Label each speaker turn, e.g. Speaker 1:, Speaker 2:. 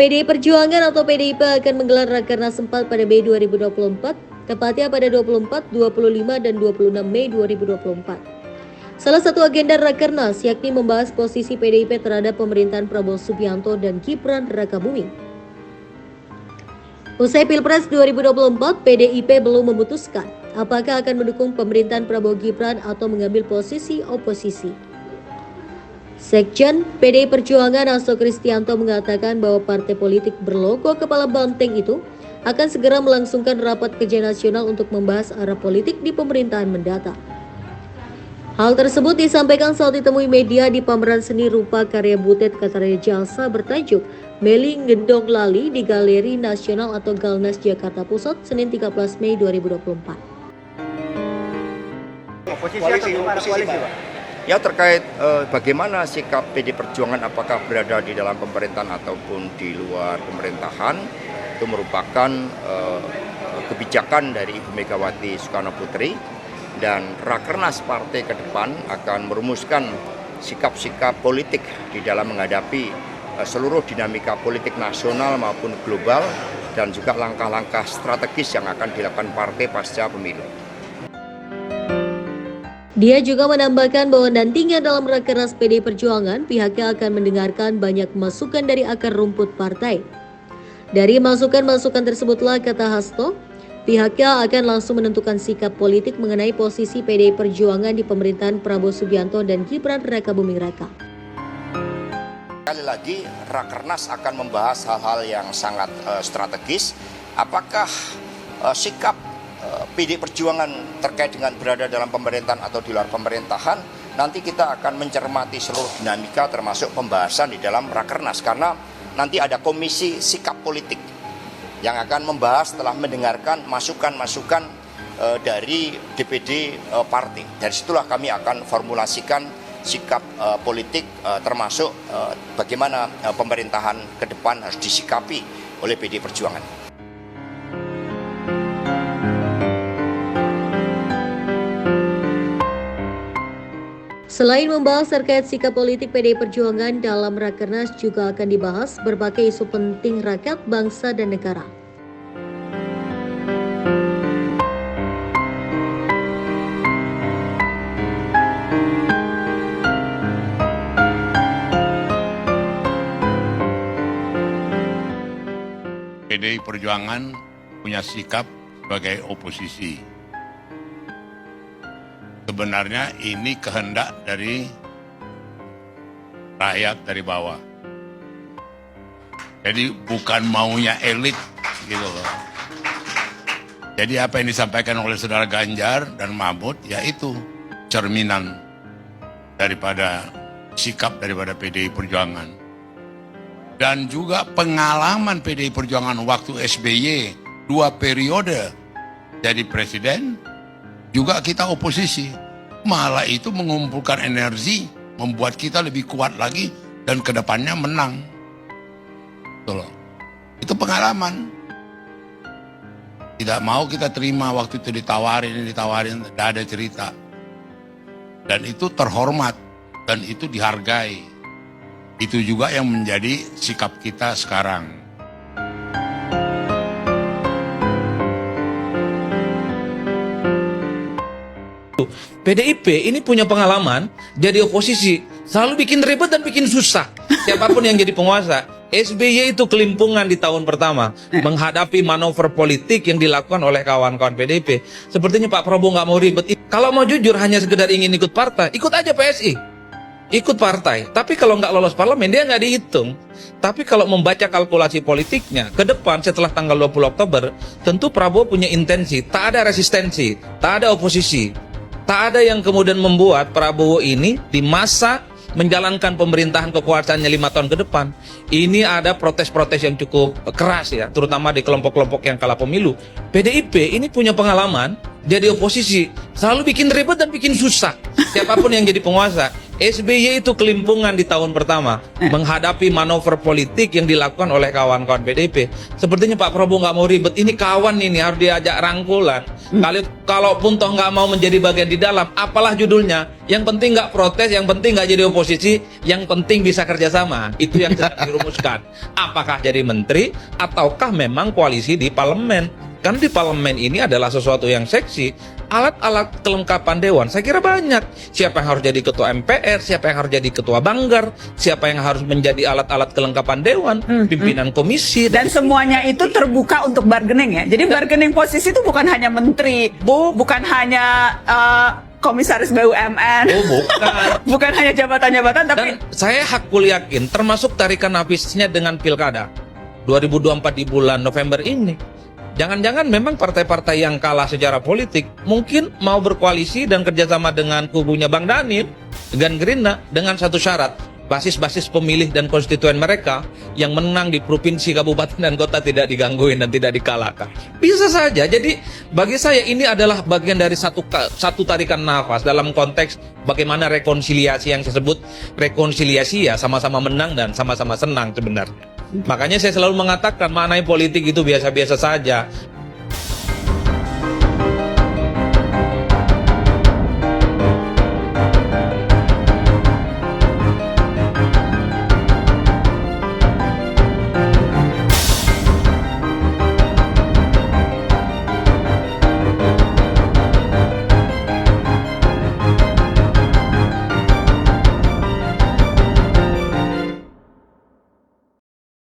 Speaker 1: PDI Perjuangan atau PDIP akan menggelar Rakernas 4 pada Mei 2024, tepatnya pada 24, 25, dan 26 Mei 2024. Salah satu agenda Rakernas yakni membahas posisi PDIP terhadap pemerintahan Prabowo Subianto dan Gibran Rakabuming. Usai Pilpres 2024, PDIP belum memutuskan apakah akan mendukung pemerintahan Prabowo Gibran atau mengambil posisi oposisi. Sekjen PDI Perjuangan Hasto Kristianto mengatakan bahwa partai politik berlogo kepala banteng itu akan segera melangsungkan rapat kerja nasional untuk membahas arah politik di pemerintahan mendatang. Hal tersebut disampaikan saat ditemui media di pameran seni rupa karya Butet Katarya Jasa bertajuk Meli Gendong Lali di Galeri Nasional atau Galnas Jakarta Pusat, Senin 13 Mei 2024.
Speaker 2: Ya, terkait bagaimana sikap PDI Perjuangan, apakah berada di dalam pemerintahan ataupun di luar pemerintahan, itu merupakan kebijakan dari Ibu Megawati Soekarno Putri, dan Rakernas partai ke depan akan merumuskan sikap-sikap politik di dalam menghadapi seluruh dinamika politik nasional maupun global, dan juga langkah-langkah strategis yang akan dilakukan partai pasca pemilu.
Speaker 1: Dia juga menambahkan bahwa nantinya dalam Rakernas PDI Perjuangan, pihaknya akan mendengarkan banyak masukan dari akar rumput partai. Dari masukan-masukan tersebutlah, kata Hasto, pihaknya akan langsung menentukan sikap politik mengenai posisi PDI Perjuangan di pemerintahan Prabowo Subianto dan Gibran Rakabuming Raka.
Speaker 2: Sekali lagi, Rakernas akan membahas hal-hal yang sangat strategis. Apakah sikap PDI Perjuangan terkait dengan berada dalam pemerintahan atau di luar pemerintahan, nanti kita akan mencermati seluruh dinamika termasuk pembahasan di dalam Rakernas, karena nanti ada komisi sikap politik yang akan membahas setelah mendengarkan masukan-masukan dari DPD partai. Dari situlah kami akan formulasikan sikap politik termasuk bagaimana pemerintahan ke depan harus disikapi oleh PDI Perjuangan.
Speaker 1: Selain membahas terkait sikap politik PDI Perjuangan, dalam Rakernas juga akan dibahas berbagai isu penting rakyat, bangsa, dan negara.
Speaker 3: PDI Perjuangan punya sikap sebagai oposisi. Sebenarnya ini kehendak dari rakyat dari bawah. Jadi bukan maunya elit gitu loh. Jadi apa yang disampaikan oleh saudara Ganjar dan Mahfud, yaitu cerminan daripada sikap daripada PDI Perjuangan. Dan juga pengalaman PDI Perjuangan waktu SBY 2 periode jadi presiden, juga kita oposisi. Malah itu mengumpulkan energi, membuat kita lebih kuat lagi dan kedepannya menang. Itu pengalaman. Tidak mau kita terima waktu itu ditawarin, tidak ada cerita. Dan itu terhormat dan itu dihargai. Itu juga yang menjadi sikap kita sekarang.
Speaker 4: PDIP ini punya pengalaman jadi oposisi, selalu bikin ribet dan bikin susah siapapun yang jadi penguasa. SBY itu kelimpungan di tahun pertama menghadapi manuver politik yang dilakukan oleh kawan-kawan PDIP. Sepertinya Pak Prabowo nggak mau ribet. Kalau mau jujur hanya sekedar ingin ikut partai, ikut aja PSI, ikut partai. Tapi kalau nggak lolos parlemen dia nggak dihitung. Tapi kalau membaca kalkulasi politiknya ke depan setelah tanggal 20 Oktober, tentu Prabowo punya intensi, tak ada resistensi, tak ada oposisi. Tak ada yang kemudian membuat Prabowo ini di masa menjalankan pemerintahan kekuasaannya 5 tahun ke depan, ini ada protes-protes yang cukup keras ya, terutama di kelompok-kelompok yang kalah pemilu. PDIP ini punya pengalaman jadi oposisi, selalu bikin ribet dan bikin susah siapapun yang jadi penguasa, SBY itu kelimpungan di tahun pertama menghadapi manuver politik yang dilakukan oleh kawan-kawan PDIP. Sepertinya Pak Prabowo nggak mau ribet. Ini kawan ini harus diajak rangkulan. Kalaupun toh nggak mau menjadi bagian di dalam, apalah judulnya. Yang penting nggak protes, yang penting nggak jadi oposisi, yang penting bisa kerjasama. Itu yang sedang dirumuskan. Apakah jadi menteri ataukah memang koalisi di parlemen? Kan di parlemen ini adalah sesuatu yang seksi. Alat-alat kelengkapan dewan saya kira banyak. Siapa yang harus jadi ketua MPR, siapa yang harus jadi ketua Banggar, siapa yang harus menjadi alat-alat kelengkapan dewan, pimpinan komisi.
Speaker 5: Dan semuanya itu terbuka untuk bargaining ya. Jadi bargaining posisi itu bukan hanya menteri, bukan hanya komisaris BUMN.
Speaker 4: Oh, bukan.
Speaker 5: Bukan hanya jabatan-jabatan, tapi
Speaker 4: Dan saya hakul yakin termasuk tarikan habisnya dengan pilkada 2024 di bulan November ini. Jangan-jangan memang partai-partai yang kalah secara politik mungkin mau berkoalisi dan kerjasama dengan kubunya Bang Daniel dengan Gerindra dengan satu syarat, basis-basis pemilih dan konstituen mereka yang menang di provinsi, kabupaten dan kota tidak digangguin dan tidak dikalahkan. Bisa saja. Jadi bagi saya ini adalah bagian dari satu tarikan nafas dalam konteks bagaimana rekonsiliasi yang saya sebut rekonsiliasi ya, sama-sama menang dan sama-sama senang sebenarnya. Makanya saya selalu mengatakan maknai politik itu biasa-biasa saja.